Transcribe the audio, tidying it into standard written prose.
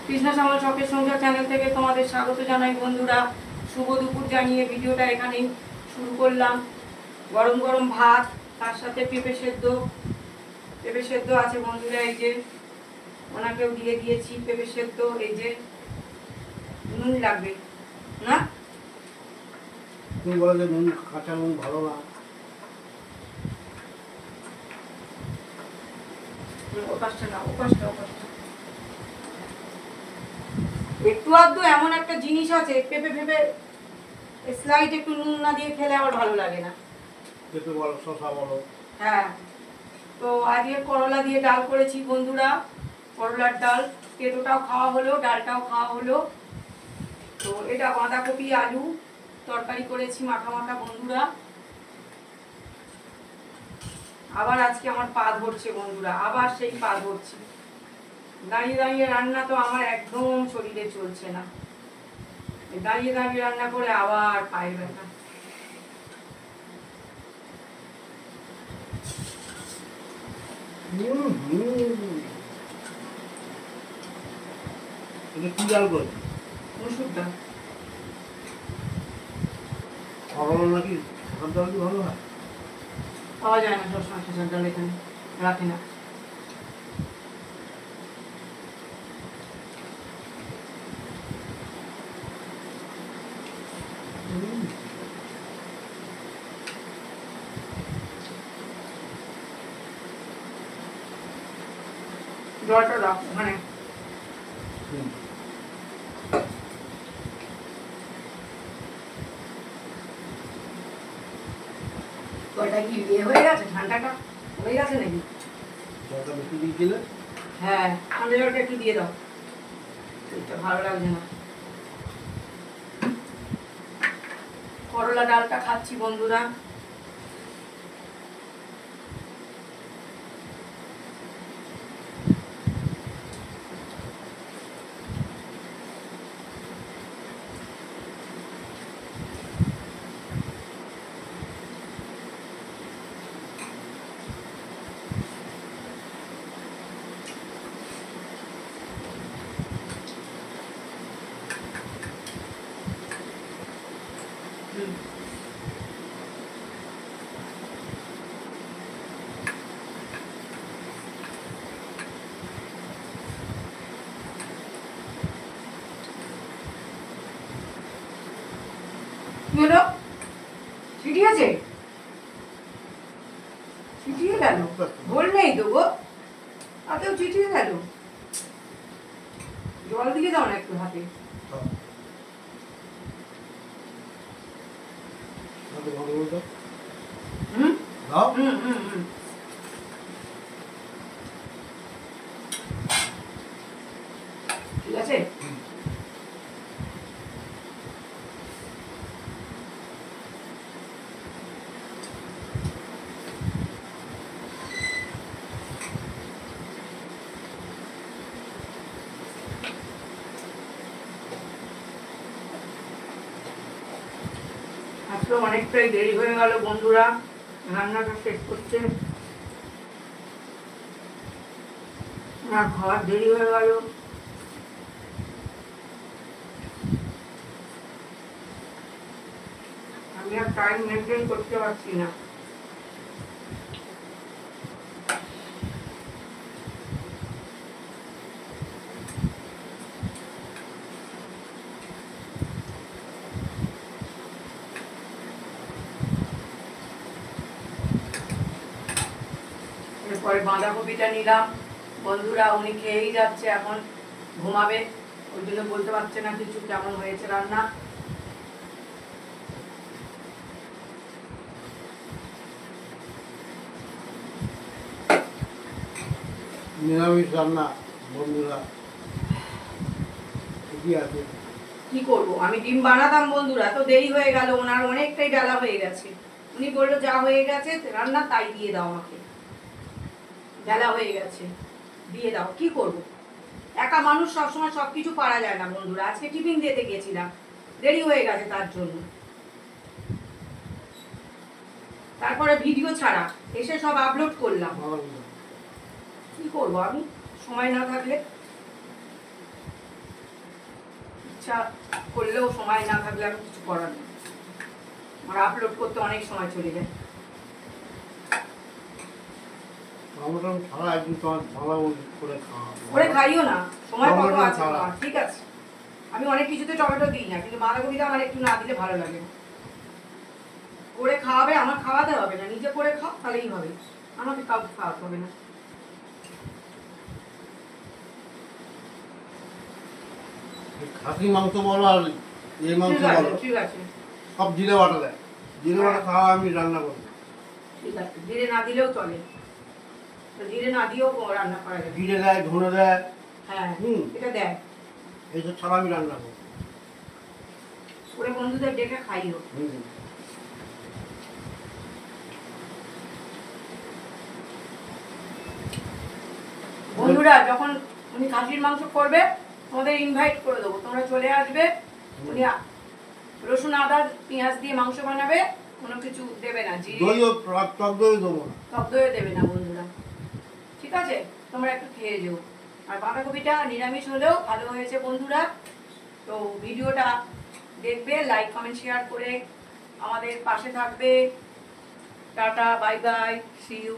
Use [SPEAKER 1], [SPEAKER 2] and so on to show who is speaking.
[SPEAKER 1] কৃষ্ণ শ্যামল শখের সংসার চ্যানেল থেকে তোমাদের স্বাগত জানাই বন্ধুরা। শুভ দুপুর জানিয়ে ভিডিওটা এখানেই শুরু করলাম। গরম গরম ভাত, তার সাথে পেঁপে সেদ্ধ আছে বন্ধুরা। এই যে ওনাকেও দিয়ে দিয়েছি পেঁপে সেদ্ধ। এই যে নুন লাগবে না,
[SPEAKER 2] তুমি বলো যে নুন, কাঁচা নুন ভালো না।
[SPEAKER 1] ওপাশটা না, ওপাশটা একটু আধটু এমন একটা জিনিস আছে, পেঁপে স্লাইড একটু নুন না দিয়ে খেলে আমার ভালো লাগে না।
[SPEAKER 2] পেঁপে বলো, শসা বলো।
[SPEAKER 1] হ্যাঁ, তো আজকে করলা দিয়ে ডাল করেছি বন্ধুরা। করলার ডাল, তেঁতোটাও খাওয়া হলো, ডালটাও খাওয়া হলো। তো এটা বাঁধাকপি আলু তরকারি করেছি মাখা মাখা বন্ধুরা। আবার আজকে আমার পা ধরছে বন্ধুরা, আবার সেই পা ধরছে। দাঁড়িয়ে দাঁড়িয়ে রান্না তো আমার একদম শরীরে চলছে না। দাঁড়িয়ে দাঁড়িয়ে রান্না করে আবার পায়ে ব্যথা।
[SPEAKER 2] এটা কি ডাল করে?
[SPEAKER 1] মুসুর ডাল।
[SPEAKER 2] করলা নাকি শসার ডাল কি ভালো হয়?
[SPEAKER 1] পাওয়া যায় না সবসময় শসার ডাল, এখানে রাখে না। জলটা দাও ওখানে। জলটা কি ইয়ে হয়ে গেছে, ঠান্ডাটা হয়ে গেছে নাকি?
[SPEAKER 2] জলটা বেশি দিয়ে দিলে?
[SPEAKER 1] হ্যাঁ, ঠান্ডা জলটা একটু দিয়ে দাও, এটা ভালো লাগছে না। করলা ডালটা খাচ্ছি বন্ধুরা। ছিটিয়েছে, ছিটিয়ে গেল। ভুল নেই তো গো, হাতেও ছিটিয়ে গেল। জল দিয়ে দাও না একটু হাতে। হুম হুম হুম হুম। ঠিক আছে। আজকে অনেকটাই দেরি হয়ে গেল বন্ধুরা, রান্নাটা শেষ করতে। আর খাওয়ার দেরি হয়ে গেল। আমি আর টাইম মেনটেন করতে পারছি না। এরপরে বাঁধাকপিটা নিলাম বন্ধুরা। উনি খেয়েই যাচ্ছে, এখন ঘুমাবে, ওই জন্য বলতে পারছে না কিছু কেমন হয়েছে রান্না।
[SPEAKER 2] নিরামিষ রান্না বন্ধুরা, ঠিকই আছে।
[SPEAKER 1] কি করবো, আমি ডিম বানাতাম বন্ধুরা, তো দেরি হয়ে গেল, ওনার অনেকটাই বেলা হয়ে গেছে। উনি বললো যা হয়ে গেছে রান্না তাই দিয়ে দাও আমাকে, বেলা হয়ে গেছে দিয়ে দাও। কি করব, একা মানুষ সবসময় সবকিছু পারা যায় না বন্ধুরা। আজকে টিফিন দিতে গেছিলাম, দেরি হয়ে গেছে তার জন্য। তারপরে ভিডিও ছাড়া এসে সব আপলোড করলাম। কি করব আমি, সময় না থাকলে। ইচ্ছা করলেও সময় না থাকলে আমি কিছু করার নেই, আমার আপলোড করতে অনেক সময় চলে যায়।
[SPEAKER 2] টমেটো ছাড়া একদিন তোমার ভালো করে খাওয়া
[SPEAKER 1] করে খাইও না, সময় কত
[SPEAKER 2] টমেটো
[SPEAKER 1] আছে
[SPEAKER 2] ছাড়া।
[SPEAKER 1] তোমার, ঠিক আছে। আমি অনেক কিছুতে টমেটো দিই না, কিন্তু বাঁধাকপিতে আমার একটু না দিলে ভালো লাগে না। করে খাওয়াবে, আমার খাওয়াতে হবে না, নিজে করে খাও তাহলেই হবে, আমাকে কাউকে খাওয়াতে হবে না।
[SPEAKER 2] খাসি মাংস বলো আর এই মাংস
[SPEAKER 1] ঠিক আছে,
[SPEAKER 2] বলো
[SPEAKER 1] ঠিক আছে,
[SPEAKER 2] সব জিরে বাটা দেয়, জিরে বাটা খাওয়া আমি রান্না করি।
[SPEAKER 1] ঠিক আছে, জিরে না দিলেও চলে, তো জিরে না দিয়েও রান্না করা যাবে।
[SPEAKER 2] জিরে দেয়, ধনে দেয়,
[SPEAKER 1] হ্যাঁ,
[SPEAKER 2] হুম।
[SPEAKER 1] এটা দেখ,
[SPEAKER 2] এইসব ছাড়া আমি রান্না করি।
[SPEAKER 1] করে বন্ধুদের ডেকে খাইও।
[SPEAKER 2] হুম।
[SPEAKER 1] বন্ধুরা যখন উনি খাসির মাংস করবে তোমাদের ইনভাইট করে দেবো, তোমরা চলে আসবে। উনি রসুন আদা পেঁয়াজ দিয়ে মাংস বানাবে, কোনো কিছু দেবে না, জিরে
[SPEAKER 2] দইও টক দই দেবো না।
[SPEAKER 1] টক দইও দেবে না বন্ধুরা, ঠিক আছে? তোমরা একটু খেয়ে যেও। আর বাঁধাকপিটা নিরামিষ হলেও ভালো হয়েছে বন্ধুরা। তো ভিডিওটা দেখবে, লাইক কমেন্ট শেয়ার করে আমাদের পাশে থাকবে। Tata, bye bye, see you.